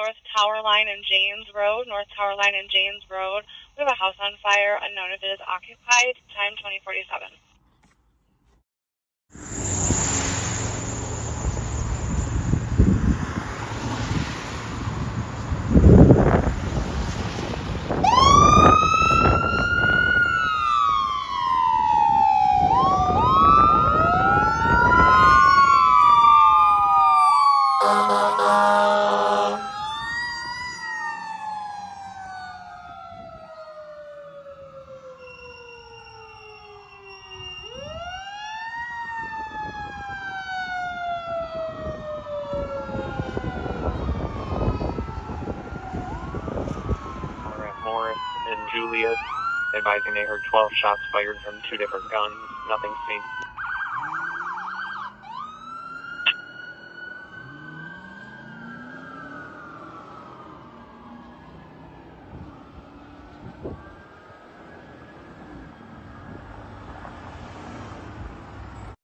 North Tower Line and James Road. North Tower Line and James Road. We have a house on fire, unknown if it is occupied. Time 2047. Morris and Juliet, advising they heard 12 shots fired from 2 different guns. Nothing seen.